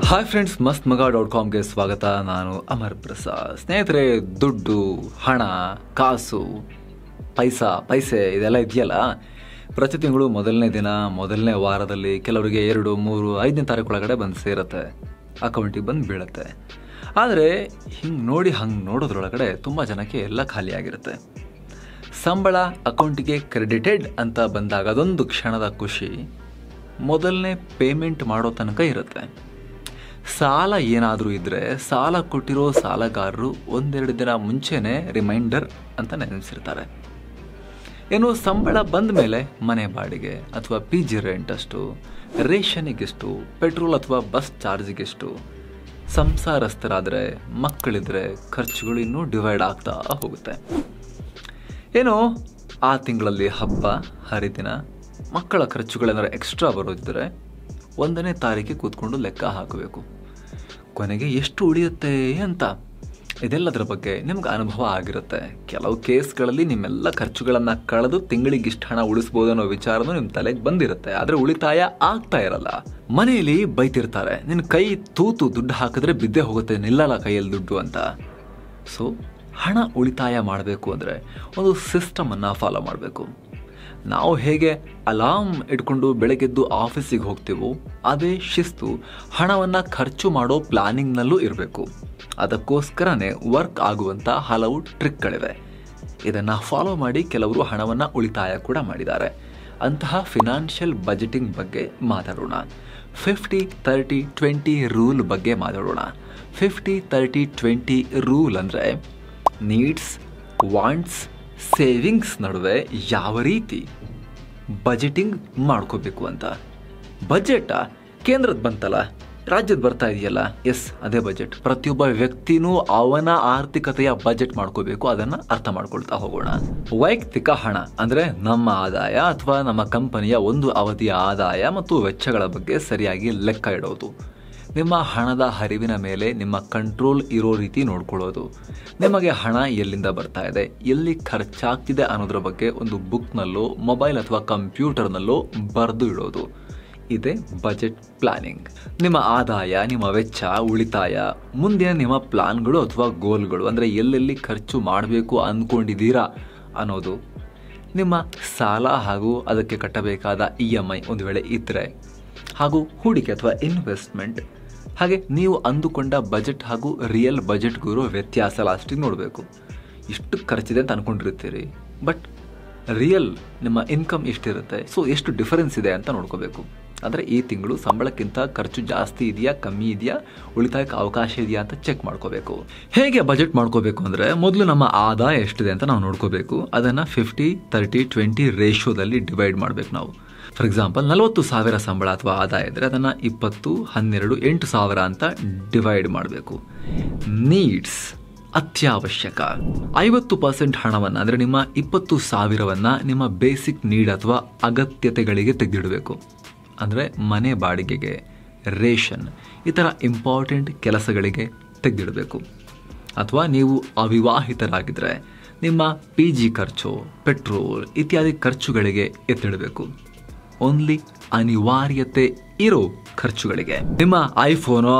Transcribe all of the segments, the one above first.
Hi friends, ಮಸ್ತ್ ಮಗ .comಗೆ ಸ್ವಾಗತ. ನಾನು ಅಮರ್ ಪ್ರಸಾದ್. ಸ್ನೇಹಿತರೆ, ದುಡ್ಡು, ಹಣ, ಕಾಸು, ಪೈಸೆ ಇದೆಲ್ಲ ಇದೆಯಲ್ಲ, ಪ್ರತಿ ತಿಂಗಳು ಮೊದಲನೇ ದಿನ, ಮೊದಲನೇ ವಾರದಲ್ಲಿ ಕೆಲವರಿಗೆ 2, 3, 5ನೇ ತಾರೀಕು ಬಂದು ಸೇರುತ್ತೆ, ಅಕೌಂಟಿಗೆ ಬಂದು ಬೀಳುತ್ತೆ. ಆದರೆ ಹಂಗೆ ನೋಡೋದ್ರೊಳಗಡೆ ತುಂಬ ಜನಕ್ಕೆ ಎಲ್ಲ ಖಾಲಿಯಾಗಿರುತ್ತೆ. ಸಂಬಳ ಅಕೌಂಟಿಗೆ ಕ್ರೆಡಿಟೆಡ್ ಅಂತ ಬಂದಾಗ ಅದೊಂದು ಕ್ಷಣದ ಖುಷಿ ಮೊದಲನೇ ಪೇಮೆಂಟ್ ಮಾಡೋ ತನಕ ಇರುತ್ತೆ. ಸಾಲ ಏನಾದರೂ ಇದ್ದರೆ ಸಾಲ ಕೊಟ್ಟಿರೋ ಸಾಲಗಾರರು 1-2 ದಿನ ಮುಂಚೆನೇ ರಿಮೈಂಡರ್ ಅಂತ ನೆನೆಸಿರ್ತಾರೆ. ಏನು, ಸಂಬಳ ಬಂದ ಮೇಲೆ ಮನೆ ಬಾಡಿಗೆ ಅಥವಾ PG ರೆಂಟ್ ಅಷ್ಟು, ರೇಷನಿಗೆಷ್ಟು, ಪೆಟ್ರೋಲ್ ಅಥವಾ ಬಸ್ ಚಾರ್ಜಿಗೆಷ್ಟು, ಸಂಸಾರಸ್ಥರಾದರೆ, ಮಕ್ಕಳಿದ್ರೆ ಖರ್ಚುಗಳು ಇನ್ನೂ ಡಿವೈಡ್ ಆಗ್ತಾ ಹೋಗುತ್ತೆ. ಏನು, ಆ ತಿಂಗಳಲ್ಲಿ ಹಬ್ಬ ಹರಿದಿನ, ಮಕ್ಕಳ ಖರ್ಚುಗಳೇನಾದ್ರು ಎಕ್ಸ್ಟ್ರಾ ಬರೋದಿದ್ದರೆ 1ನೇ ತಾರೀಕಿಗೆ ಕೂತ್ಕೊಂಡು ಲೆಕ್ಕ ಹಾಕಬೇಕು, ಕೊನೆಗೆ ಎಷ್ಟು ಉಳಿಯುತ್ತೆ ಅಂತ. ಇದೆಲ್ಲದರ ಬಗ್ಗೆ ನಿಮ್ಗೆ ಅನುಭವ ಆಗಿರುತ್ತೆ. ಕೆಲವು ಕೇಸ್ಗಳಲ್ಲಿ ನಿಮ್ಮೆಲ್ಲ ಖರ್ಚುಗಳನ್ನು ಕಳೆದು ತಿಂಗಳಿಗೆ ಇಷ್ಟು ಹಣ ಉಳಿಸ್ಬೋದು ಅನ್ನೋ ವಿಚಾರನೂ ನಿಮ್ಮ ತಲೆಗೆ ಬಂದಿರುತ್ತೆ, ಆದರೆ ಉಳಿತಾಯ ಆಗ್ತಾ ಇರಲ್ಲ. ಮನೆಯಲ್ಲಿ ಬೈತಿರ್ತಾರೆ, ನಿನ್ನ ಕೈ ತೂತು ದುಡ್ಡು ಹಾಕಿದ್ರೆ ಬಿದ್ದೇ ಹೋಗುತ್ತೆ, ನಿಲ್ಲಲ್ಲ ಕೈಯಲ್ಲಿ ದುಡ್ಡು ಅಂತ. ಸೊ ಹಣ ಉಳಿತಾಯ ಮಾಡಬೇಕು ಅಂದರೆ ಒಂದು ಸಿಸ್ಟಮನ್ನು ಫಾಲೋ ಮಾಡಬೇಕು. ನಾವು ಹೇಗೆ ಅಲಾರ್ಮ್ ಇಟ್ಕೊಂಡು ಬೆಳಗ್ಗೆದ್ದು ಆಫೀಸಿಗೆ ಹೋಗ್ತೀವೋ ಅದೇ ಶಿಸ್ತು ಹಣವನ್ನು ಖರ್ಚು ಮಾಡೋ ಪ್ಲಾನಿಂಗ್ನಲ್ಲೂ ಇರಬೇಕು. ಅದಕ್ಕೋಸ್ಕರನೇ ವರ್ಕ್ ಆಗುವಂಥ ಹಲವು ಟ್ರಿಕ್ಗಳಿವೆ. ಇದನ್ನು ಫಾಲೋ ಮಾಡಿ ಕೆಲವರು ಹಣವನ್ನು ಉಳಿತಾಯ ಕೂಡ ಮಾಡಿದ್ದಾರೆ. ಅಂತಹ ಫಿನಾನ್ಷಿಯಲ್ ಬಜೆಟಿಂಗ್ ಬಗ್ಗೆ ಮಾತಾಡೋಣ. 50-30-20 ರೂಲ್ ಬಗ್ಗೆ ಮಾತಾಡೋಣ. 50-30-20 ರೂಲ್ ಅಂದರೆ ನೀಡ್ಸ್, ವಾಂಟ್ಸ್, ಸೇವಿಂಗ್ಸ್ ನಡುವೆ ಯಾವ ರೀತಿ ಬಜೆಟಿಂಗ್ ಮಾಡ್ಕೋಬೇಕು ಅಂತ. ಬಜೆಟ್ ಕೇಂದ್ರದ ಬಂತಲ್ಲ, ರಾಜ್ಯದ ಬರ್ತಾ ಇದೆಯಲ್ಲ, ಎಸ್ ಅದೇ ಬಜೆಟ್. ಪ್ರತಿಯೊಬ್ಬ ವ್ಯಕ್ತಿನೂ ಅವನ ಆರ್ಥಿಕತೆಯ ಬಜೆಟ್ ಮಾಡ್ಕೋಬೇಕು, ಅದನ್ನು ಅರ್ಥ ಮಾಡ್ಕೊಳ್ತಾ ಹೋಗೋಣ. ವೈಯಕ್ತಿಕ ಹಣ ಅಂದರೆ ನಮ್ಮ ಆದಾಯ ಅಥವಾ ನಮ್ಮ ಕಂಪನಿಯ ಒಂದು ಅವಧಿಯ ಆದಾಯ ಮತ್ತು ವೆಚ್ಚಗಳ ಬಗ್ಗೆ ಸರಿಯಾಗಿ ಲೆಕ್ಕ ಇಡೋದು. ನಿಮ್ಮ ಹಣದ ಹರಿವಿನ ಮೇಲೆ ನಿಮ್ಮ ಕಂಟ್ರೋಲ್ ಇರೋ ರೀತಿ ನೋಡ್ಕೊಳ್ಳೋದು. ನಿಮಗೆ ಹಣ ಎಲ್ಲಿಂದ ಬರ್ತಾ ಇದೆ, ಎಲ್ಲಿ ಖರ್ಚಾಗ್ತಿದೆ ಅನ್ನೋದ್ರ ಬಗ್ಗೆ ಒಂದು ಬುಕ್ನಲ್ಲೋ ಮೊಬೈಲ್ ಅಥವಾ ಕಂಪ್ಯೂಟರ್ನಲ್ಲೋ ಬರೆದು ಇಡೋದು. ಇದೇ ಬಜೆಟ್ ಪ್ಲಾನಿಂಗ್. ನಿಮ್ಮ ಆದಾಯ, ನಿಮ್ಮ ವೆಚ್ಚ, ಉಳಿತಾಯ, ಮುಂದಿನ ನಿಮ್ಮ ಪ್ಲಾನ್ಗಳು ಅಥವಾ ಗೋಲ್ಗಳು ಅಂದರೆ ಎಲ್ಲೆಲ್ಲಿ ಖರ್ಚು ಮಾಡಬೇಕು ಅಂದ್ಕೊಂಡಿದ್ದೀರಾ ಅನ್ನೋದು, ನಿಮ್ಮ ಸಾಲ ಹಾಗೂ ಅದಕ್ಕೆ ಕಟ್ಟಬೇಕಾದ EMI ಒಂದು ವೇಳೆ ಇದ್ದರೆ, ಹಾಗೂ ಹೂಡಿಕೆ ಅಥವಾ ಇನ್ವೆಸ್ಟ್ಮೆಂಟ್, ಹಾಗೆ ನೀವು ಅಂದುಕೊಂಡ ಬಜೆಟ್ ಹಾಗೂ ರಿಯಲ್ ಬಜೆಟ್ಗೂ ಇರೋ ವ್ಯತ್ಯಾಸ ಲಾಸ್ಟಿಗೆ ನೋಡಬೇಕು. ಇಷ್ಟು ಖರ್ಚಿದೆ ಅಂತ ಅಂದ್ಕೊಂಡಿರ್ತೀರಿ, ಬಟ್ ರಿಯಲ್ ನಿಮ್ಮ ಇನ್ಕಮ್ ಇಷ್ಟಿರುತ್ತೆ, ಸೊ ಎಷ್ಟು ಡಿಫರೆನ್ಸ್ ಇದೆ ಅಂತ ನೋಡ್ಕೋಬೇಕು. ಅಂದರೆ ಈ ತಿಂಗಳು ಸಂಬಳಕ್ಕಿಂತ ಖರ್ಚು ಜಾಸ್ತಿ ಇದೆಯಾ, ಕಮ್ಮಿ ಇದೆಯಾ, ಉಳಿತಾಯಕ್ಕೆ ಅವಕಾಶ ಇದೆಯಾ ಅಂತ ಚೆಕ್ ಮಾಡ್ಕೋಬೇಕು. ಹೇಗೆ ಬಜೆಟ್ ಮಾಡ್ಕೋಬೇಕು ಅಂದರೆ, ಮೊದಲು ನಮ್ಮ ಆದಾಯ ಎಷ್ಟಿದೆ ಅಂತ ನಾವು ನೋಡ್ಕೋಬೇಕು. ಅದನ್ನು 50-30-20 ರೇಷಿಯೋದಲ್ಲಿ ಡಿವೈಡ್ ಮಾಡಬೇಕು ನಾವು. ಫಾರ್ ಎಕ್ಸಾಂಪಲ್ 40,000 ಸಂಬಳ ಅಥವಾ ಆದಾಯ ಇದ್ದರೆ ಅದನ್ನು 20, 12, 8,000 ಅಂತ ಡಿವೈಡ್ ಮಾಡಬೇಕು. ನೀಡ್ಸ್ ಅತ್ಯವಶ್ಯಕ 50% ಹಣವನ್ನು ಅಂದರೆ ನಿಮ್ಮ 20,000ವನ್ನು ನಿಮ್ಮ ಬೇಸಿಕ್ ನೀಡ್ ಅಥವಾ ಅಗತ್ಯತೆಗಳಿಗೆ ತೆಗೆದಿಡಬೇಕು. ಅಂದರೆ ಮನೆ ಬಾಡಿಗೆಗೆ, ರೇಷನ್, ಈ ಥರ ಇಂಪಾರ್ಟೆಂಟ್ ಕೆಲಸಗಳಿಗೆ ತೆಗೆದಿಡಬೇಕು. ಅಥವಾ ನೀವು ಅವಿವಾಹಿತರಾಗಿದ್ದರೆ ನಿಮ್ಮ PG ಖರ್ಚು, ಪೆಟ್ರೋಲ್ ಇತ್ಯಾದಿ ಖರ್ಚುಗಳಿಗೆ ಎತ್ತಿಡಬೇಕು. ಓನ್ಲಿ ಅನಿವಾರ್ಯತೆ ಇರೋ ಖರ್ಚುಗಳಿಗೆ. ನಿಮ್ಮ ಐಫೋನೋ,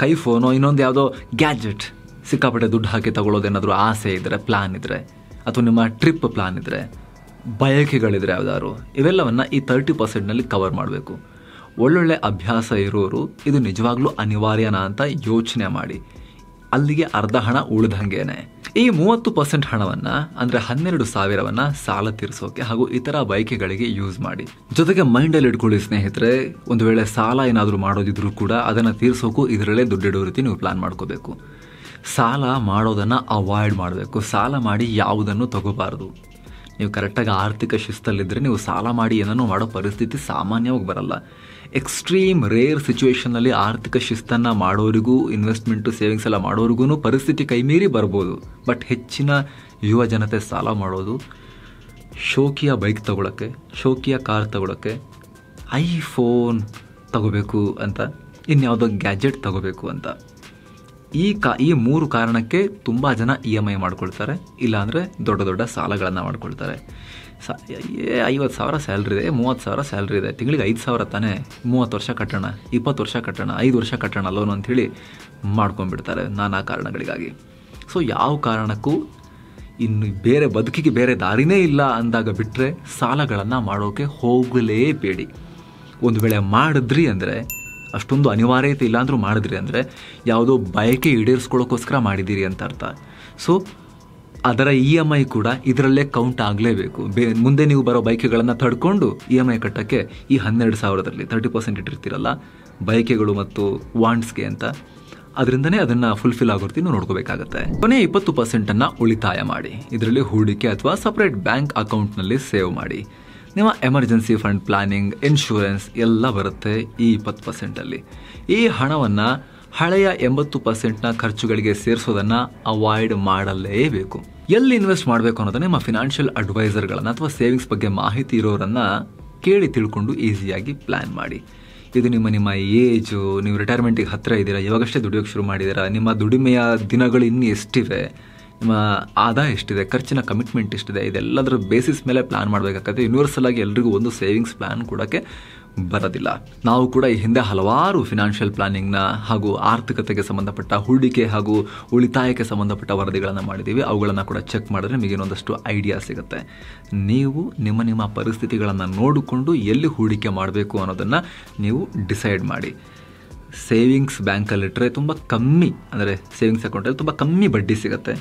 ಕೈಫೋನೋ, ಇನ್ನೊಂದು ಯಾವುದೋ ಗ್ಯಾಜೆಟ್ ಸಿಕ್ಕಾಪಟ್ಟೆ ದುಡ್ಡು ಹಾಕಿ ತಗೊಳ್ಳೋದೇನಾದರೂ ಆಸೆ ಇದ್ದರೆ, ಪ್ಲಾನ್ ಇದ್ದರೆ, ಅಥವಾ ನಿಮ್ಮ ಟ್ರಿಪ್ ಪ್ಲಾನ್ ಇದ್ದರೆ, ಬಯಕೆಗಳಿದ್ರೆ ಯಾವ್ದಾದ್ರು, ಇವೆಲ್ಲವನ್ನು ಈ 30%ನಲ್ಲಿ ಕವರ್ ಮಾಡಬೇಕು. ಒಳ್ಳೊಳ್ಳೆ ಅಭ್ಯಾಸ ಇರೋರು ಇದು ನಿಜವಾಗ್ಲೂ ಅನಿವಾರ್ಯನಾ ಅಂತ ಯೋಚನೆ ಮಾಡಿ, ಅಲ್ಲಿಗೆ ಅರ್ಧ ಹಣ ಉಳಿದಂಗೇನೆ. ಈ 30% ಹಣವನ್ನು ಅಂದರೆ 12,000ವನ್ನು ಸಾಲ ತೀರಿಸೋಕೆ ಹಾಗೂ ಇತರ ಬಯಕೆಗಳಿಗೆ ಯೂಸ್ ಮಾಡಿ. ಜೊತೆಗೆ ಮೈಂಡಲ್ಲಿ ಇಟ್ಕೊಳ್ಳಿ ಸ್ನೇಹಿತರೆ, ಒಂದು ವೇಳೆ ಸಾಲ ಏನಾದರೂ ಮಾಡೋದಿದ್ರೂ ಕೂಡ ಅದನ್ನು ತೀರಿಸೋಕು ಇದರಲ್ಲೇ ದುಡ್ಡಿಡೋ ರೀತಿ ನೀವು ಪ್ಲಾನ್ ಮಾಡ್ಕೋಬೇಕು. ಸಾಲ ಮಾಡೋದನ್ನು ಅವಾಯ್ಡ್ ಮಾಡಬೇಕು. ಸಾಲ ಮಾಡಿ ಯಾವುದನ್ನು ತಗೋಬಾರ್ದು. ನೀವು ಕರೆಕ್ಟಾಗಿ ಆರ್ಥಿಕ ಶಿಸ್ತಲ್ಲಿದ್ದರೆ ನೀವು ಸಾಲ ಮಾಡಿ ಏನನ್ನೂ ಮಾಡೋ ಪರಿಸ್ಥಿತಿ ಸಾಮಾನ್ಯವಾಗಿ ಬರಲ್ಲ. ಎಕ್ಸ್ಟ್ರೀಮ್ ರೇರ್ ಸಿಚುವೇಷನ್ನಲ್ಲಿ ಆರ್ಥಿಕ ಶಿಸ್ತನ್ನು ಮಾಡೋರಿಗೂ, ಇನ್ವೆಸ್ಟ್ಮೆಂಟು ಸೇವಿಂಗ್ಸ್ ಎಲ್ಲ ಮಾಡೋರಿಗೂ ಪರಿಸ್ಥಿತಿ ಕೈಮೀರಿ ಬರ್ಬೋದು. ಬಟ್ ಹೆಚ್ಚಿನ ಯುವ ಜನತೆ ಸಾಲ ಮಾಡೋದು ಶೋಕಿಯ ಬೈಕ್ ತಗೊಳ್ಳೋಕ್ಕೆ, ಶೋಕಿಯ ಕಾರ್ ತಗೊಳ್ಳೋಕ್ಕೆ, ಐಫೋನ್ ತಗೋಬೇಕು ಅಂತ, ಇನ್ಯಾವುದೋ ಗ್ಯಾಜೆಟ್ ತಗೋಬೇಕು ಅಂತ. ಈ 3 ಕಾರಣಕ್ಕೆ ತುಂಬ ಜನ EMI ಮಾಡ್ಕೊಳ್ತಾರೆ, ಇಲ್ಲಾಂದರೆ ದೊಡ್ಡ ದೊಡ್ಡ ಸಾಲಗಳನ್ನು ಮಾಡ್ಕೊಳ್ತಾರೆ. 50,000 ಸ್ಯಾಲ್ರಿ ಇದೆ, 30,000 ಸ್ಯಾಲ್ರಿ ಇದೆ, ತಿಂಗಳಿಗೆ 5,000 ತಾನೇ, 30 ವರ್ಷ ಕಟ್ಟೋಣ, 20 ವರ್ಷ ಕಟ್ಟೋಣ, 5 ವರ್ಷ ಕಟ್ಟೋಣ ಲೋನು ಅಂಥೇಳಿ ಮಾಡ್ಕೊಂಡ್ಬಿಡ್ತಾರೆ ನಾನಾ ಕಾರಣಗಳಿಗಾಗಿ. ಸೊ ಯಾವ ಕಾರಣಕ್ಕೂ ಇನ್ನು ಬೇರೆ ಬದುಕಿಗೆ ಬೇರೆ ದಾರಿನೇ ಇಲ್ಲ ಅಂದಾಗ ಬಿಟ್ಟರೆ ಸಾಲಗಳನ್ನು ಮಾಡೋಕ್ಕೆ ಹೋಗಲೇಬೇಡಿ. ಒಂದು ವೇಳೆ ಮಾಡಿದ್ರಿ ಅಂದರೆ, ಅಷ್ಟೊಂದು ಅನಿವಾರ್ಯತೆ ಇಲ್ಲ ಅಂದರೂ ಮಾಡಿದ್ರಿ ಅಂದರೆ ಯಾವುದೋ ಬಯಕೆ ಈಡೇರಿಸ್ಕೊಳ್ಳೋಕ್ಕೋಸ್ಕರ ಮಾಡಿದ್ದೀರಿ ಅಂತ ಅರ್ಥ. ಸೊ ಅದರ EMI ಕೂಡ ಇದರಲ್ಲೇ ಕೌಂಟ್ ಆಗಲೇಬೇಕು. ಮುಂದೆ ನೀವು ಬರೋ ಬೈಕ್ಗಳನ್ನು ತಡ್ಕೊಂಡು EMI ಕಟ್ಟೋಕ್ಕೆ ಈ 12,000ರಲ್ಲಿ 30% ಇಟ್ಟಿರ್ತೀರಲ್ಲ ಬೈಕೆಗಳು ಮತ್ತು ವಾಂಟ್ಸ್ಗೆ ಅಂತ, ಅದರಿಂದನೇ ಅದನ್ನು ಫುಲ್ಫಿಲ್ ಆಗೋರ್ತಿ ನೋಡ್ಕೋಬೇಕಾಗತ್ತೆ. ಕೊನೆ 20%ಅನ್ನು ಉಳಿತಾಯ ಮಾಡಿ, ಇದರಲ್ಲಿ ಹೂಡಿಕೆ ಅಥವಾ ಸಪ್ರೇಟ್ ಬ್ಯಾಂಕ್ ಅಕೌಂಟ್ನಲ್ಲಿ ಸೇವ್ ಮಾಡಿ. ನಿಮ್ಮ ಎಮರ್ಜೆನ್ಸಿ ಫಂಡ್, ಪ್ಲಾನಿಂಗ್, ಇನ್ಶೂರೆನ್ಸ್ ಎಲ್ಲ ಬರುತ್ತೆ ಈ 20%ಅಲ್ಲಿ. ಈ ಹಣವನ್ನು ಹಳೆಯ 80%ನ ಖರ್ಚುಗಳಿಗೆ ಸೇರಿಸೋದನ್ನು ಅವಾಯ್ಡ್ ಮಾಡಲೇಬೇಕು. ಎಲ್ಲಿ ಇನ್ವೆಸ್ಟ್ ಮಾಡಬೇಕು ಅನ್ನೋದನ್ನ ನಿಮ್ಮ ಫಿನಾನ್ಷಿಯಲ್ ಅಡ್ವೈಸರ್ಗಳನ್ನು ಅಥವಾ ಸೇವಿಂಗ್ಸ್ ಬಗ್ಗೆ ಮಾಹಿತಿ ಇರೋರನ್ನು ಕೇಳಿ ತಿಳ್ಕೊಂಡು ಈಸಿಯಾಗಿ ಪ್ಲ್ಯಾನ್ ಮಾಡಿ. ಇದು ನಿಮ್ಮ ಏಜು, ನೀವು ರಿಟೈರ್ಮೆಂಟಿಗೆ ಹತ್ತಿರ ಇದ್ದೀರಾ, ಇವಾಗಷ್ಟೇ ದುಡಿಯೋಕ್ಕೆ ಶುರು ಮಾಡಿದ್ದೀರಾ, ನಿಮ್ಮ ದುಡಿಮೆಯ ದಿನಗಳು ಇನ್ನೂ ಎಷ್ಟಿವೆ, ನಿಮ್ಮ ಆದಾಯ ಎಷ್ಟಿದೆ, ಖರ್ಚಿನ ಕಮಿಟ್ಮೆಂಟ್ ಎಷ್ಟಿದೆ, ಇದೆಲ್ಲದರ ಬೇಸಿಸ್ ಮೇಲೆ ಪ್ಲಾನ್ ಮಾಡಬೇಕಾಗುತ್ತೆ. ಯೂನಿವರ್ಸಲ್ ಆಗಿ ಎಲ್ರಿಗೂ ಒಂದು ಸೇವಿಂಗ್ಸ್ ಪ್ಲಾನ್ ಕೊಡೋಕ್ಕೆ ಬರೋದಿಲ್ಲ. ನಾವು ಕೂಡ ಈ ಹಿಂದೆ ಹಲವಾರು ಫಿನಾನ್ಷಿಯಲ್ ಪ್ಲಾನಿಂಗ್ನ ಹಾಗೂ ಆರ್ಥಿಕತೆಗೆ ಸಂಬಂಧಪಟ್ಟ ಹೂಡಿಕೆ ಹಾಗೂ ಉಳಿತಾಯಕ್ಕೆ ಸಂಬಂಧಪಟ್ಟ ವರದಿಗಳನ್ನು ಮಾಡಿದ್ದೀವಿ. ಅವುಗಳನ್ನು ಕೂಡ ಚೆಕ್ ಮಾಡಿದ್ರೆ ನಿಮಗೆ ಇನ್ನೊಂದಷ್ಟು ಐಡಿಯಾ ಸಿಗುತ್ತೆ. ನೀವು ನಿಮ್ಮ ಪರಿಸ್ಥಿತಿಗಳನ್ನು ನೋಡಿಕೊಂಡು ಎಲ್ಲಿ ಹೂಡಿಕೆ ಮಾಡಬೇಕು ಅನ್ನೋದನ್ನು ನೀವು ಡಿಸೈಡ್ ಮಾಡಿ. ಸೇವಿಂಗ್ಸ್ ಬ್ಯಾಂಕಲ್ಲಿಟ್ಟರೆ ತುಂಬ ಕಮ್ಮಿ, ಅಂದರೆ ಸೇವಿಂಗ್ಸ್ ಅಕೌಂಟಲ್ಲಿ ತುಂಬ ಕಮ್ಮಿ ಬಡ್ಡಿ ಸಿಗುತ್ತೆ.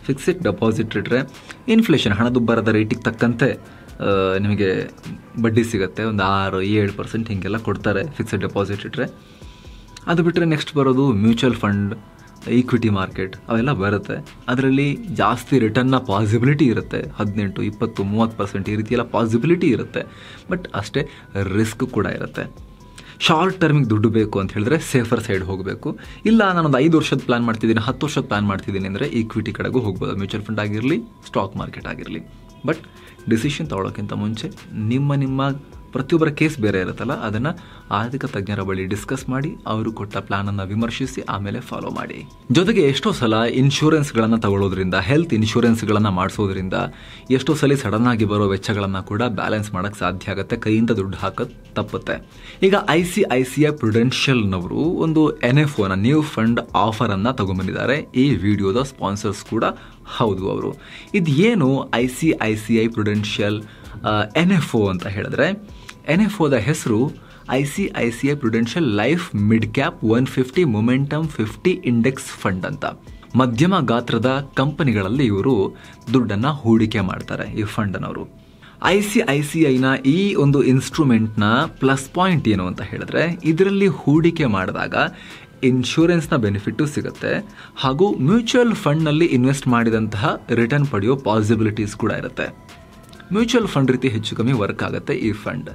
ಫಿಕ್ಸ್ಡ್ ಡೆಪಾಸಿಟ್ ಇಟ್ಟರೆ ಇನ್ಫ್ಲೇಷನ್, ಹಣದುಬ್ಬರದ ರೇಟಿಗೆ ತಕ್ಕಂತೆ ನಿಮಗೆ ಬಡ್ಡಿ ಸಿಗುತ್ತೆ. ಒಂದು 6-7% ಹೀಗೆಲ್ಲ ಕೊಡ್ತಾರೆ ಫಿಕ್ಸ್ಡ್ ಡೆಪಾಸಿಟ್ ಇಟ್ಟರೆ. ಅದು ಬಿಟ್ಟರೆ ನೆಕ್ಸ್ಟ್ ಬರೋದು ಮ್ಯೂಚುವಲ್ ಫಂಡ್, ಈಕ್ವಿಟಿ ಮಾರ್ಕೆಟ್, ಅವೆಲ್ಲ ಬರುತ್ತೆ. ಅದರಲ್ಲಿ ಜಾಸ್ತಿ ರಿಟರ್ನ್ನ ಪಾಸಿಬಿಲಿಟಿ ಇರುತ್ತೆ, 18, 20, 30% ಈ ರೀತಿಯೆಲ್ಲ ಪಾಸಿಬಿಲಿಟಿ ಇರುತ್ತೆ. ಬಟ್ ಅಷ್ಟೇ ರಿಸ್ಕ್ ಕೂಡ ಇರುತ್ತೆ. ಶಾರ್ಟ್ ಟರ್ಮಿಗೆ ದುಡ್ಡು ಬೇಕು ಅಂತ ಹೇಳಿದ್ರೆ ಸೇಫರ್ ಸೈಡ್ ಹೋಗಬೇಕು. ಇಲ್ಲ ನಾನೊಂದು 5 ವರ್ಷದ ಪ್ಲಾನ್ ಮಾಡ್ತಿದ್ದೀನಿ, 10 ವರ್ಷದ ಪ್ಲಾನ್ ಮಾಡ್ತಿದ್ದೀನಿ ಅಂದರೆ ಈಕ್ವಿಟಿ ಕಡೆಗೂ ಹೋಗ್ಬೋದು, ಮ್ಯೂಚುವಲ್ ಫಂಡ್ ಆಗಿರಲಿ, ಸ್ಟಾಕ್ ಮಾರ್ಕೆಟ್ ಆಗಿರಲಿ. ಬಟ್ ಡಿಸಿಷನ್ ತೊಗೊಳೋಕ್ಕಿಂತ ಮುಂಚೆ ನಿಮ್ಮ ಪ್ರತಿಯೊಬ್ಬರ ಕೇಸ್ ಬೇರೆ ಇರುತ್ತಲ್ಲ, ಅದನ್ನು ಆರ್ಥಿಕ ತಜ್ಞರ ಬಳಿ ಡಿಸ್ಕಸ್ ಮಾಡಿ ಅವರು ಕೊಟ್ಟ ಪ್ಲಾನನ್ನು ವಿಮರ್ಶಿಸಿ ಆಮೇಲೆ ಫಾಲೋ ಮಾಡಿ. ಜೊತೆಗೆ ಎಷ್ಟೋ ಸಲ ಇನ್ಶೂರೆನ್ಸ್ಗಳನ್ನು ತಗೊಳ್ಳೋದ್ರಿಂದ, ಹೆಲ್ತ್ ಇನ್ಶೂರೆನ್ಸ್ಗಳನ್ನು ಮಾಡಿಸೋದ್ರಿಂದ ಎಷ್ಟೋ ಸಲ ಸಡನ್ ಆಗಿ ಬರೋ ವೆಚ್ಚಗಳನ್ನು ಕೂಡ ಬ್ಯಾಲೆನ್ಸ್ ಮಾಡೋಕ್ಕೆ ಸಾಧ್ಯ ಆಗುತ್ತೆ, ಕೈಯಿಂದ ದುಡ್ಡು ಹಾಕೋದು ತಪ್ಪುತ್ತೆ. ಈಗ ICICI ಪ್ರುಡೆನ್ಷಿಯಲ್ನವರು ಒಂದು NFO ನ್ಯೂ ಫಂಡ್ ಆಫರನ್ನು ತಗೊಂಡ್ಬಂದಿದ್ದಾರೆ. ಈ ವಿಡಿಯೋದ ಸ್ಪಾನ್ಸರ್ಸ್ ಕೂಡ ಹೌದು ಅವರು. ಇದು ಏನು ICICI ಪ್ರುಡೆನ್ಷಿಯಲ್ NFO ಅಂತ ಹೇಳಿದ್ರೆ, NFOದ ಹೆಸರು ICICI Prudential life mid cap 150 momentum 50 index fund ಅಂತ. ಮಧ್ಯಮ ಗಾತ್ರದ ಕಂಪನಿಗಳಲ್ಲಿ ಇವರು ದುಡ್ಡನ್ನು ಹೂಡಿಕೆ ಮಾಡ್ತಾರೆ ಈ ಫಂಡ್ನವರು. ICICIನ ಈ ಒಂದು ಇನ್ಸ್ಟ್ರೂಮೆಂಟ್ನ ಪ್ಲಸ್ ಪಾಯಿಂಟ್ ಏನು ಅಂತ ಹೇಳಿದ್ರೆ, ಇದರಲ್ಲಿ ಹೂಡಿಕೆ ಮಾಡಿದಾಗ ಇನ್ಶೂರೆನ್ಸ್ನ ಬೆನಿಫಿಟ್ಟು ಸಿಗುತ್ತೆ ಹಾಗೂ ಮ್ಯೂಚುವಲ್ ಫಂಡ್ನಲ್ಲಿ ಇನ್ವೆಸ್ಟ್ ಮಾಡಿದಂತಹ ರಿಟರ್ನ್ ಪಡೆಯೋ ಪಾಸಿಬಿಲಿಟೀಸ್ ಕೂಡ ಇರುತ್ತೆ. ಮ್ಯೂಚುವಲ್ ಫಂಡ್ ರೀತಿ ಹೆಚ್ಚು ಕಮ್ಮಿ ವರ್ಕ್ ಆಗುತ್ತೆ ಈ ಫಂಡ್.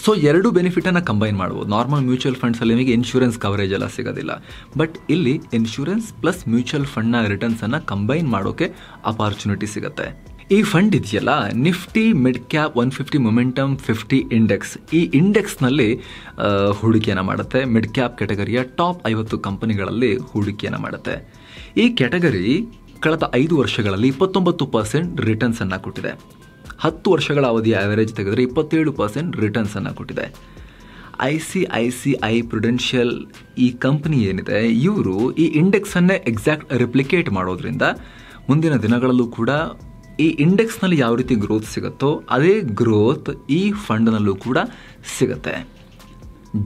ಸೊ ಎರಡು ಬೆನಿಫಿಟನ್ನು ಕಂಬೈನ್ ಮಾಡ್ಬೋದು. ನಾರ್ಮಲ್ ಮ್ಯೂಚುವಲ್ ಫಂಡ್ಸಲ್ಲಿ ನಿಮಗೆ ಇನ್ಶೂರೆನ್ಸ್ ಕವರೇಜ್ ಎಲ್ಲ ಸಿಗೋದಿಲ್ಲ, ಬಟ್ ಇಲ್ಲಿ ಇನ್ಶೂರೆನ್ಸ್ ಪ್ಲಸ್ ಮ್ಯೂಚುವಲ್ ಫಂಡ್ನ ರಿಟರ್ನ್ಸನ್ನು ಕಂಬೈನ್ ಮಾಡೋಕ್ಕೆ ಅಪಾರ್ಚುನಿಟಿ ಸಿಗುತ್ತೆ. ಈ ಫಂಡ್ ಇದೆಯಲ್ಲ, Nifty mid cap 150 momentum 50 index, ಈ ಇಂಡೆಕ್ಸ್ನಲ್ಲಿ ಹೂಡಿಕೆಯನ್ನು ಮಾಡುತ್ತೆ. ಮಿಡ್ ಕ್ಯಾಪ್ ಕ್ಯಾಟಗರಿಯ ಟಾಪ್ 50 ಕಂಪನಿಗಳಲ್ಲಿ ಹೂಡಿಕೆಯನ್ನು ಮಾಡುತ್ತೆ. ಈ ಕ್ಯಾಟಗರಿ ಕಳೆದ 5 ವರ್ಷಗಳಲ್ಲಿ 29% ರಿಟರ್ನ್ಸನ್ನು ಕೊಟ್ಟಿದೆ. 10 ವರ್ಷಗಳ ಅವಧಿಯ ಆವರೇಜ್ ತೆಗೆದರೆ 27% ರಿಟರ್ನ್ಸನ್ನು ಕೊಟ್ಟಿದೆ. ICICI ಪ್ರುಡೆನ್ಷಿಯಲ್ ಈ ಕಂಪನಿ ಏನಿದೆ, ಇವರು ಈ ಇಂಡೆಕ್ಸನ್ನೇ ಎಕ್ಸಾಕ್ಟ್ ರಿಪ್ಲಿಕೇಟ್ ಮಾಡೋದ್ರಿಂದ ಮುಂದಿನ ದಿನಗಳಲ್ಲೂ ಕೂಡ ಈ ಇಂಡೆಕ್ಸ್ನಲ್ಲಿ ಯಾವ ರೀತಿ ಗ್ರೋತ್ ಸಿಗುತ್ತೋ ಅದೇ ಗ್ರೋತ್ ಈ ಫಂಡ್ನಲ್ಲೂ ಕೂಡ ಸಿಗುತ್ತೆ.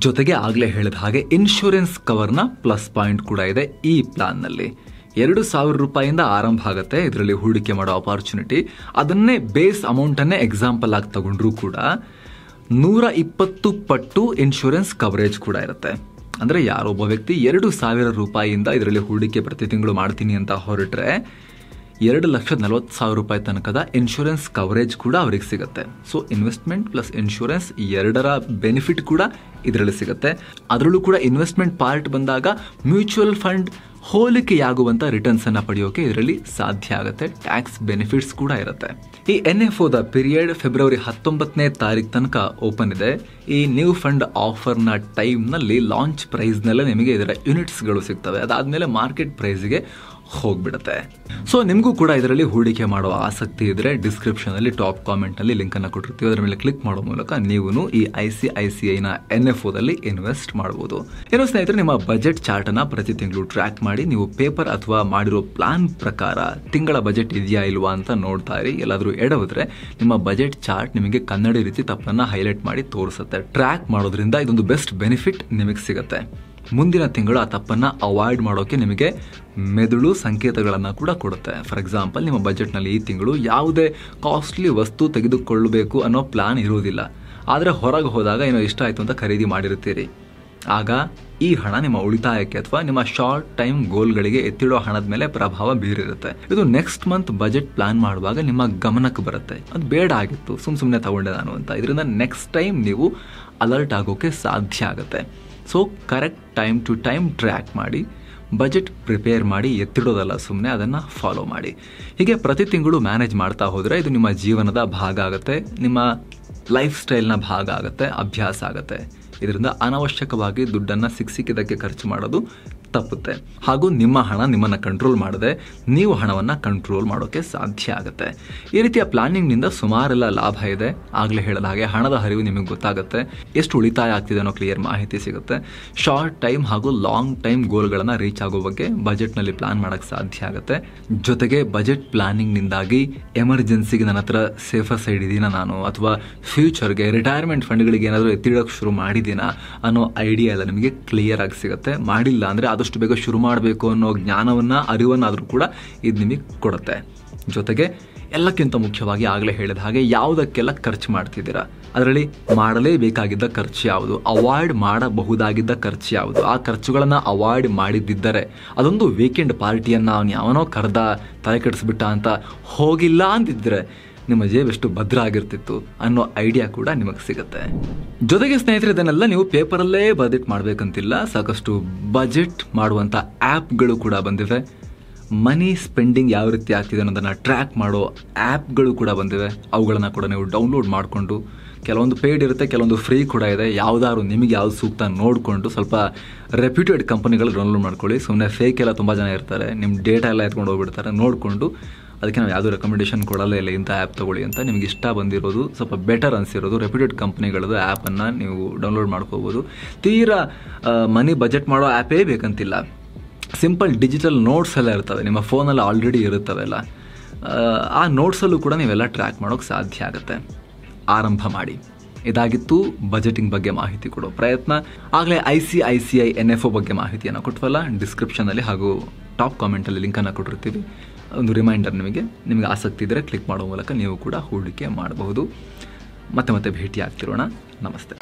ಜೊತೆಗೆ ಆಗಲೇ ಹೇಳಿದ ಹಾಗೆ ಇನ್ಶೂರೆನ್ಸ್ ಕವರ್ನ ಪ್ಲಸ್ ಪಾಯಿಂಟ್ ಕೂಡ ಇದೆ ಈ ಪ್ಲಾನ್ನಲ್ಲಿ. 2,000 ರೂಪಾಯಿಂದ ಆರಂಭ ಆಗುತ್ತೆ ಇದರಲ್ಲಿ ಹೂಡಿಕೆ ಮಾಡೋ ಅಪಾರ್ಚುನಿಟಿ. ಅದನ್ನೇ ಬೇಸ್ ಅಮೌಂಟನ್ನೇ ಎಕ್ಸಾಂಪಲ್ ಆಗಿ ತಗೊಂಡ್ರೂ ಕೂಡ 120 ಪಟ್ಟು ಇನ್ಶೂರೆನ್ಸ್ ಕವರೇಜ್ ಕೂಡ ಇರುತ್ತೆ. ಅಂದರೆ ಯಾರೊಬ್ಬ ವ್ಯಕ್ತಿ 2,000 ರೂಪಾಯಿಯಿಂದ ಇದರಲ್ಲಿ ಹೂಡಿಕೆ ಪ್ರತಿ ತಿಂಗಳು ಮಾಡ್ತೀನಿ ಅಂತ ಹೊರಟ್ರೆ 2,40,000 ರೂಪಾಯಿ ತನಕದ ಇನ್ಶೂರೆನ್ಸ್ ಕವರೇಜ್ ಕೂಡ ಅವ್ರಿಗೆ ಸಿಗುತ್ತೆ. ಸೊ ಇನ್ವೆಸ್ಟ್ಮೆಂಟ್ ಪ್ಲಸ್ ಇನ್ಶೂರೆನ್ಸ್ ಎರಡರ ಬೆನಿಫಿಟ್ ಕೂಡ ಇದರಲ್ಲಿ ಸಿಗುತ್ತೆ. ಅದರಲ್ಲೂ ಕೂಡ ಇನ್ವೆಸ್ಟ್ಮೆಂಟ್ ಪಾರ್ಟ್ ಬಂದಾಗ ಮ್ಯೂಚುವಲ್ ಫಂಡ್ ಹೋಲಿಕೆಯಾಗುವಂಥ ರಿಟರ್ನ್ಸನ್ನು ಪಡೆಯೋಕೆ ಇದರಲ್ಲಿ ಸಾಧ್ಯ ಆಗುತ್ತೆ. ಟ್ಯಾಕ್ಸ್ ಬೆನಿಫಿಟ್ಸ್ ಕೂಡ ಇರುತ್ತೆ. ಈ NFOದ ಪೀರಿಯಡ್ ಫೆಬ್ರವರಿ 19ನೇ ತಾರೀಕು ತನಕ ಓಪನ್ ಇದೆ. ಈ ನ್ಯೂ ಫಂಡ್ ಆಫರ್ನ ಟೈಮ್ನಲ್ಲಿ ಲಾಂಚ್ ಪ್ರೈಸ್ನಲ್ಲೇ ನಿಮಗೆ ಇದರ ಯೂನಿಟ್ಸ್ಗಳು ಸಿಗ್ತವೆ. ಅದಾದಮೇಲೆ ಮಾರ್ಕೆಟ್ ಪ್ರೈಸ್ಗೆ ಹೋಗ್ಬಿಡುತ್ತೆ. ಸೊ ನಿಮಗೂ ಕೂಡ ಇದರಲ್ಲಿ ಹೂಡಿಕೆ ಮಾಡುವ ಆಸಕ್ತಿ ಇದ್ರೆ ಡಿಸ್ಕ್ರಿಪ್ಷನ್ ಅಲ್ಲಿ ಟಾಪ್ ಕಾಮೆಂಟ್ ನಲ್ಲಿ ಲಿಂಕ್ ಅನ್ನು ಕೊಟ್ಟಿರ್ತೀವಿ. ಅದರ ಮೇಲೆ ಕ್ಲಿಕ್ ಮಾಡೋ ಮೂಲಕ ನೀವು ಈ ICICI ನ NFO ದಲ್ಲಿ ಇನ್ವೆಸ್ಟ್ ಮಾಡಬಹುದು. ಏನೋ ಸ್ನೇಹಿತರೆ, ನಿಮ್ಮ ಬಜೆಟ್ ಚಾರ್ಟ್ ಅನ್ನ ಪ್ರತಿ ತಿಂಗಳು ಟ್ರ್ಯಾಕ್ ಮಾಡಿ ನೀವು ಪೇಪರ್ ಅಥವಾ ಮಾಡಿರೋ ಪ್ಲಾನ್ ಪ್ರಕಾರ ತಿಂಗಳ ಬಜೆಟ್ ಇದೆಯಾ ಇಲ್ವಾ ಅಂತ ನೋಡ್ತಾ ಇರಿ. ಎಲ್ಲಾದ್ರೂ ಎಡವಿದ್ರೆ ನಿಮ್ಮ ಬಜೆಟ್ ಚಾರ್ಟ್ ನಿಮಗೆ ಕನ್ನಡಿ ರೀತಿ ತಪ್ಪನ್ನ ಹೈಲೈಟ್ ಮಾಡಿ ತೋರಿಸುತ್ತೆ. ಟ್ರ್ಯಾಕ್ ಮಾಡೋದ್ರಿಂದ ಇದೊಂದು ಬೆಸ್ಟ್ ಬೆನಿಫಿಟ್ ನಿಮಗೆ ಸಿಗುತ್ತೆ. ಮುಂದಿನ ತಿಂಗಳು ಆ ತಪ್ಪನ್ನು ಅವಾಯ್ಡ್ ಮಾಡೋಕೆ ನಿಮಗೆ ಮೆದುಳು ಸಂಕೇತಗಳನ್ನು ಕೂಡ ಕೊಡುತ್ತೆ. ಫಾರ್ ಎಕ್ಸಾಂಪಲ್, ನಿಮ್ಮ ಬಜೆಟ್ನಲ್ಲಿ ಈ ತಿಂಗಳು ಯಾವುದೇ ಕಾಸ್ಟ್ಲಿ ವಸ್ತು ತೆಗೆದುಕೊಳ್ಳಬೇಕು ಅನ್ನೋ ಪ್ಲಾನ್ ಇರುವುದಿಲ್ಲ. ಆದರೆ ಹೊರಗೆ ಹೋದಾಗ ಏನೋ ಇಷ್ಟ ಆಯಿತು ಅಂತ ಖರೀದಿ ಮಾಡಿರ್ತೀರಿ. ಆಗ ಈ ಹಣ ನಿಮ್ಮ ಉಳಿತಾಯಕ್ಕೆ ಅಥವಾ ನಿಮ್ಮ ಶಾರ್ಟ್ ಟೈಮ್ ಗೋಲ್ಗಳಿಗೆ ಎತ್ತಿಡೋ ಹಣದ ಮೇಲೆ ಪ್ರಭಾವ ಬೀರಿರುತ್ತೆ. ಇದು ನೆಕ್ಸ್ಟ್ ಮಂತ್ ಬಜೆಟ್ ಪ್ಲಾನ್ ಮಾಡುವಾಗ ನಿಮ್ಮ ಗಮನಕ್ಕೆ ಬರುತ್ತೆ. ಅದು ಬೇಡ ಆಗಿತ್ತು, ಸುಮ್ಮನೆ ತಗೊಂಡೆ ನಾನು ಅಂತ. ಇದರಿಂದ ನೆಕ್ಸ್ಟ್ ಟೈಮ್ ನೀವು ಅಲರ್ಟ್ ಆಗೋಕೆ ಸಾಧ್ಯ ಆಗುತ್ತೆ. So correct time to time track ಮಾಡಿ, ಬಜೆಟ್ ಪ್ರಿಪೇರ್ ಮಾಡಿ, ಎತ್ತಿಡೋದಲ್ಲ ಸುಮ್ಮನೆ, ಅದನ್ನು ಫಾಲೋ ಮಾಡಿ. ಹೀಗೆ ಪ್ರತಿ ತಿಂಗಳು ಮ್ಯಾನೇಜ್ ಮಾಡ್ತಾ ಹೋದರೆ ಇದು ನಿಮ್ಮ ಜೀವನದ ಭಾಗ ಆಗುತ್ತೆ, ನಿಮ್ಮ ಲೈಫ್ ಸ್ಟೈಲ್ನ ಭಾಗ ಆಗುತ್ತೆ, ಅಭ್ಯಾಸ ಆಗುತ್ತೆ. ಇದರಿಂದ ಅನಾವಶ್ಯಕವಾಗಿ ದುಡ್ಡನ್ನು ಸಿಕ್ಕಿದ್ದಕ್ಕೆ ಖರ್ಚು ಮಾಡೋದು ತಪ್ಪುತ್ತೆ. ಹಾಗೂ ನಿಮ್ಮ ಹಣ ನಿಮ್ಮನ್ನು ಕಂಟ್ರೋಲ್ ಮಾಡದೆ ನೀವು ಹಣವನ್ನು ಕಂಟ್ರೋಲ್ ಮಾಡೋಕ್ಕೆ ಸಾಧ್ಯ ಆಗುತ್ತೆ. ಈ ರೀತಿಯ ಪ್ಲಾನಿಂಗ್ನಿಂದ ಸುಮಾರೆಲ್ಲ ಲಾಭ ಇದೆ. ಆಗಲೇ ಹೇಳಿದ ಹಾಗೆ ಹಣದ ಹರಿವು ನಿಮಗೆ ಗೊತ್ತಾಗುತ್ತೆ, ಎಷ್ಟು ಉಳಿತಾಯ ಆಗ್ತಿದೆ ಅನ್ನೋ ಕ್ಲಿಯರ್ ಮಾಹಿತಿ ಸಿಗುತ್ತೆ. ಶಾರ್ಟ್ ಟೈಮ್ ಹಾಗೂ ಲಾಂಗ್ ಟೈಮ್ ಗೋಲ್ಗಳನ್ನು ರೀಚ್ ಆಗೋ ಬಗ್ಗೆ ಬಜೆಟ್ನಲ್ಲಿ ಪ್ಲಾನ್ ಮಾಡೋಕ್ಕೆ ಸಾಧ್ಯ ಆಗುತ್ತೆ. ಜೊತೆಗೆ ಬಜೆಟ್ ಪ್ಲಾನಿಂಗ್ನಿಂದಾಗಿ ಎಮರ್ಜೆನ್ಸಿಗೆ ನನ್ನ ಹತ್ರ ಸೇಫರ್ ಸೈಡ್ ಇದೀನಾ ನಾನು, ಅಥವಾ ಫ್ಯೂಚರ್ಗೆ ರಿಟೈರ್ಮೆಂಟ್ ಫಂಡ್ಗಳಿಗೆ ಏನಾದರೂ ಎತ್ತಿಡೋಕ್ಕೆ ಶುರು ಮಾಡಿದ್ದೀನಾ ಅನ್ನೋ ಐಡಿಯಾ ಎಲ್ಲ ನಿಮಗೆ ಕ್ಲಿಯರ್ ಆಗಿ ಸಿಗುತ್ತೆ. ಮಾಡಿಲ್ಲ ಅಂದರೆ ಆದಷ್ಟು ಬೇಗ ಶುರು ಮಾಡಬೇಕು ಅನ್ನೋ ಜ್ಞಾನವನ್ನು, ಅರಿವನ್ನಾದರೂ ಕೂಡ ಇದು ನಿಮಗೆ ಕೊಡುತ್ತೆ. ಜೊತೆಗೆ ಎಲ್ಲಕ್ಕಿಂತ ಮುಖ್ಯವಾಗಿ ಆಗಲೇ ಹೇಳಿದ ಹಾಗೆ ಯಾವುದಕ್ಕೆಲ್ಲ ಖರ್ಚು ಮಾಡ್ತಿದ್ದೀರಾ, ಅದರಲ್ಲಿ ಮಾಡಲೇಬೇಕಾಗಿದ್ದ ಖರ್ಚು ಯಾವುದು, ಅವಾಯ್ಡ್ ಮಾಡಬಹುದಾಗಿದ್ದ ಖರ್ಚು ಯಾವುದು, ಆ ಖರ್ಚುಗಳನ್ನು ಅವಾಯ್ಡ್ ಮಾಡಿದ್ದಿದ್ದರೆ ಅದೊಂದು ವೀಕೆಂಡ್ ಪಾರ್ಟಿಯನ್ನು ಅವನು ಯಾವನೋ ಕರೆದ ತಲೆ ಕೆಡಿಸ್ಬಿಟ್ಟ ಅಂತ ಹೋಗಿಲ್ಲ ಅಂತಿದ್ದರೆ ನಿಮ್ಮ ಜೇಬು ಎಷ್ಟು ಭದ್ರ ಆಗಿರ್ತಿತ್ತು ಅನ್ನೋ ಐಡಿಯಾ ಕೂಡ ನಿಮಗೆ ಸಿಗುತ್ತೆ. ಜೊತೆಗೆ ಸ್ನೇಹಿತರೆ, ಇದನ್ನೆಲ್ಲ ನೀವು ಪೇಪರಲ್ಲೇ ಬಜೆಟ್ ಮಾಡಬೇಕಂತಿಲ್ಲ. ಸಾಕಷ್ಟು ಬಜೆಟ್ ಮಾಡುವಂಥ ಆ್ಯಪ್ಗಳು ಕೂಡ ಬಂದಿವೆ. ಮನಿ ಸ್ಪೆಂಡಿಂಗ್ ಯಾವ ರೀತಿ ಆಗ್ತಿದೆ ಅನ್ನೋದನ್ನು ಟ್ರ್ಯಾಕ್ ಮಾಡೋ ಆ್ಯಪ್ಗಳು ಕೂಡ ಬಂದಿವೆ. ಅವುಗಳನ್ನು ಕೂಡ ನೀವು ಡೌನ್ಲೋಡ್ ಮಾಡಿಕೊಂಡು, ಕೆಲವೊಂದು ಪೇಯ್ಡ್ ಇರುತ್ತೆ, ಕೆಲವೊಂದು ಫ್ರೀ ಕೂಡ ಇದೆ. ಯಾವುದಾದ್ರು ನಿಮಗೆ ಯಾವ್ದು ಸೂಕ್ತ ನೋಡಿಕೊಂಡು ಸ್ವಲ್ಪ ರೆಪ್ಯೂಟೆಡ್ ಕಂಪನಿಗಳು ಡೌನ್ಲೋಡ್ ಮಾಡ್ಕೊಳ್ಳಿ. ಸುಮ್ಮನೆ ಫೇಕ್ ಎಲ್ಲ ತುಂಬ ಜನ ಇರ್ತಾರೆ, ನಿಮ್ಮ ಡೇಟಾ ಎಲ್ಲ ಎತ್ಕೊಂಡು ಹೋಗ್ಬಿಡ್ತಾರೆ. ನೋಡಿಕೊಂಡು, ಅದಕ್ಕೆ ನಾವು ಯಾವುದೂ ರೆಕಮೆಂಡೇಷನ್ ಕೊಡಲ್ಲ ಇಲ್ಲ ಇಂಥ ಆ್ಯಪ್ ತೊಗೊಳ್ಳಿ ಅಂತ. ನಿಮಗೆ ಇಷ್ಟ ಬಂದಿರೋದು, ಸ್ವಲ್ಪ ಬೆಟರ್ ಅನಿಸಿರೋದು ರೆಪ್ಯೂಟೆಡ್ ಕಂಪ್ನಿಗಳದ್ದು ಆ್ಯಪನ್ನು ನೀವು ಡೌನ್ಲೋಡ್ ಮಾಡ್ಕೋಬೋದು. ತೀರಾ ಮನಿ ಬಜೆಟ್ ಮಾಡೋ ಆ್ಯಪೇ ಬೇಕಂತಿಲ್ಲ. ಸಿಂಪಲ್ ಡಿಜಿಟಲ್ ನೋಟ್ಸ್ ಎಲ್ಲ ಇರ್ತವೆ, ನಿಮ್ಮ ಫೋನಲ್ಲಿ ಆಲ್ರೆಡಿ ಇರುತ್ತವೆಲ್ಲ. ಆ ನೋಟ್ಸಲ್ಲೂ ಕೂಡ ನೀವೆಲ್ಲ ಟ್ರ್ಯಾಕ್ ಮಾಡೋಕ್ಕೆ ಸಾಧ್ಯ ಆಗುತ್ತೆ. ಆರಂಭ ಮಾಡಿ. ಇದಾಗಿತ್ತು ಬಜೆಟಿಂಗ್ ಬಗ್ಗೆ ಮಾಹಿತಿ ಕೊಡೋ ಪ್ರಯತ್ನ. ಆಗಲೇ ICICI NFO ಬಗ್ಗೆ ಮಾಹಿತಿಯನ್ನು ಕೊಟ್ವಲ್ಲ, ಡಿಸ್ಕ್ರಿಪ್ಷನಲ್ಲಿ ಹಾಗೂ ಟಾಪ್ ಕಾಮೆಂಟಲ್ಲಿ ಲಿಂಕನ್ನು ಕೊಟ್ಟಿರ್ತೀವಿ. ಒಂದು ರಿಮೈಂಡರ್, ನಿಮಗೆ ಆಸಕ್ತಿ ಇದ್ದರೆ ಕ್ಲಿಕ್ ಮಾಡೋ ಮೂಲಕ ನೀವು ಕೂಡ ಹೂಡಿಕೆ ಮಾಡಬಹುದು. ಮತ್ತೆ ಭೇಟಿ ಆಗ್ತಿರೋಣ. ನಮಸ್ತೆ.